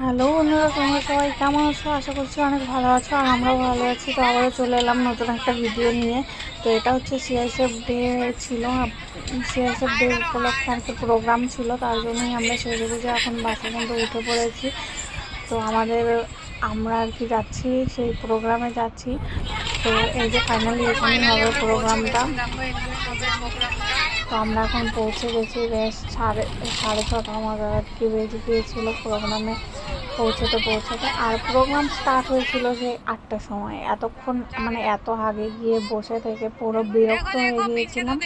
Hello বন্ধুরা, তোমরা সবাই কেমন আছো? আশা করছি অনেক ভালো আছো, আর আমরাও ভালো আছি। তো আবারও চলে এলাম নতুন একটা ভিডিও নিয়ে। তো এটা হচ্ছে সিআইএসএফ ডে ছিল। সিআইএসএফ ডে উপলক্ষে আর কি প্রোগ্রাম ছিল, তার জন্যই আমরা সেজে গুজে এখন বাসে কিন্তু উঠে পড়েছি। তো আমরা আর কি যাচ্ছি, সেই প্রোগ্রামে যাচ্ছি। তো এই যে ফাইনালি এখানেই হবে প্রোগ্রামটা। তো আমরা এখন পৌঁছে গেছি, বেশ সাড়ে ছটার মতো আর কি বেজে গিয়েছিলো প্রোগ্রামে পৌঁছাতে। আর প্রোগ্রাম স্টার্ট হয়েছিল সেই 8টার সময়। এতক্ষণ মানে এত আগে গিয়ে বসে থেকে পুরো বিরক্ত হয়ে গিয়েছিলাম।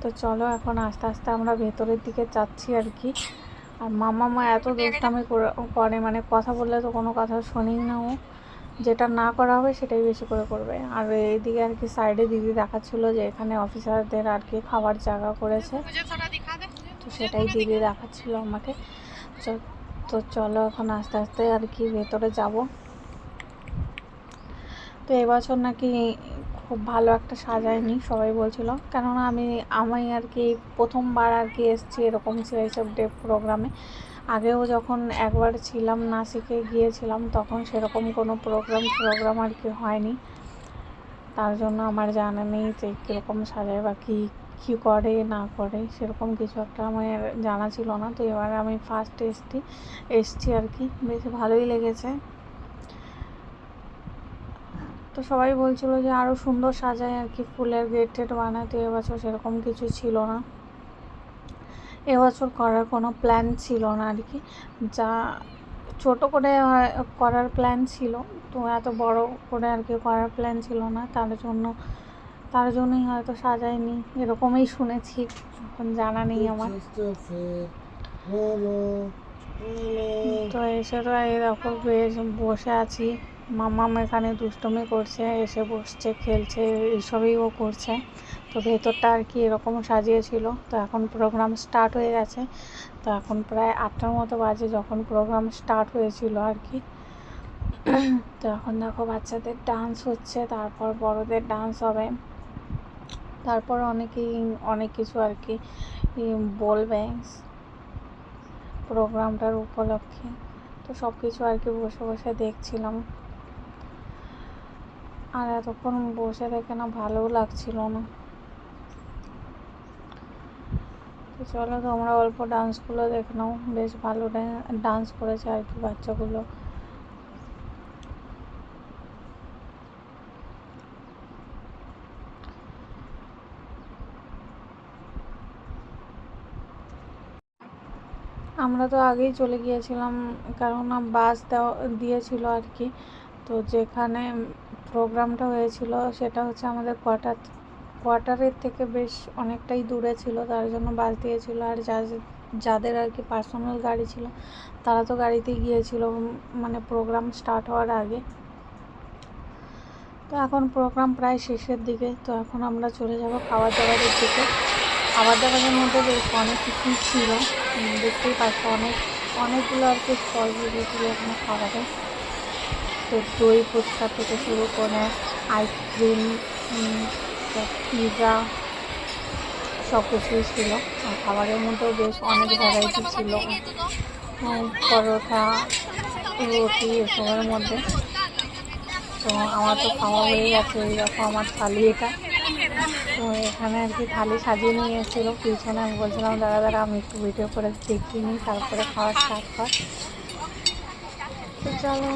তো চলো এখন আস্তে আস্তে আমরা ভেতরের দিকে যাচ্ছি আর কি। আর মামা এত দুষ্টামি করে, মানে কথা বললে তো কোনো কথা শুনি না ও, যেটা না করা হবে সেটাই বেশি করে করবে। আর এইদিকে আর কি সাইডে দিদি দেখাচ্ছিলো যে এখানে অফিসারদের আর কি খাবার জায়গা করেছে, তো সেটাই দিদি দেখাচ্ছিল আমাকে। তো চলো এখন আস্তে আস্তে আর কি ভেতরে যাব। তো এবছর নাকি খুব ভালো একটা সাজায়নি সবাই বলছিল, কেননা আমি আর কি প্রথমবার আর কি এসেছি এরকম সিআইএসএফ ডে প্রোগ্রামে। আগেও যখন একবার ছিলাম নাসিকে গিয়েছিলাম, তখন সেরকম কোনো প্রোগ্রাম আর কি হয়নি। তার জন্য আমার জানা নেই যে কীরকম সাজায় বা কী করে না করে, সেরকম কিছু একটা আমার জানা ছিল না। তো এবার আমি ফার্স্ট এসছি আর কি, বেশ ভালোই লেগেছে। তো সবাই বলছিল যে আরও সুন্দর সাজায় আর কি, ফুলের গেট বানায়। তো এবছর সেরকম কিছু ছিল না, এবছর করার কোনো প্ল্যান ছিল না আর কি। যা ছোট করে করার প্ল্যান ছিল, তো এত বড় করে আর কি করার প্ল্যান ছিল না। তার জন্যই হয়তো সাজায়নি, এরকমই শুনেছি, এখন জানা নেই আমার। তো এসে তো এই দেখো বেশ বসে আছি। মাম্মাম এখানে দুষ্টুমি করছে, এসে বসছে, খেলছে, এইসবই ও করছে। তো ভেতরটা আর কি এরকম সাজিয়েছিল। তো এখন প্রোগ্রাম স্টার্ট হয়ে গেছে। তো এখন প্রায় 8টার মতো বাজে যখন প্রোগ্রাম স্টার্ট হয়েছিল আর কি। তো এখন দেখো বাচ্চাদের ডান্স হচ্ছে, তারপর বড়দের ডান্স হবে, তারপর অনেক কিছু আর কি বলবে প্রোগ্রামটার উপলক্ষে। তো সব কিছু আর কি বসে বসে দেখছিলাম, আর এতক্ষণ বসে দেখে না ভালোও লাগছিল না। তো চলো তোমরা অল্প ডান্সগুলো দেখে নাও, বেশ ভালো ডান্স করেছে আর কি বাচ্চাগুলো। আমরা তো আগেই চলে গিয়েছিলাম, কেননা বাস দিয়েছিল আর কি। তো যেখানে প্রোগ্রামটা হয়েছিল সেটা হচ্ছে আমাদের কোয়ার্টারের থেকে বেশ অনেকটাই দূরে ছিল, তার জন্য বাস দিয়েছিল। আর যাদের আর কি পার্সোনাল গাড়ি ছিল তারা তো গাড়িতেই গিয়েছিল, মানে প্রোগ্রাম স্টার্ট হওয়ার আগে। তো এখন প্রোগ্রাম প্রায় শেষের দিকে। তো এখন আমরা চলে যাব খাবার দাবারের দিকে। খাবার দাবারের মধ্যে বেশ অনেক কিছুই ছিল, দেখতেই পাচ্ছ অনেকগুলো আর কি স্টল বসেছিল এখানে খাবারের। তো দই ফুচকা থেকে শুরু করে আইসক্রিম, পিৎজা, সব কিছুই ছিল। আর খাবারের মধ্যেও বেশ অনেক ভ্যারাইটি ছিল, পরোটা, রুটি এসবের মধ্যে। তো আমার তো খাওয়া হয়ে গেছে, এই দেখো আমার থালি এটা। তো এখানে আর কি থালি সাজিয়ে নিয়ে এসেছিলো পিছনে। আমি বলছিলাম দাদা আমি একটু ভিডিও করে দেখিয়ে নিই, তারপরে খাওয়া স্টার্ট কর। তো চলো।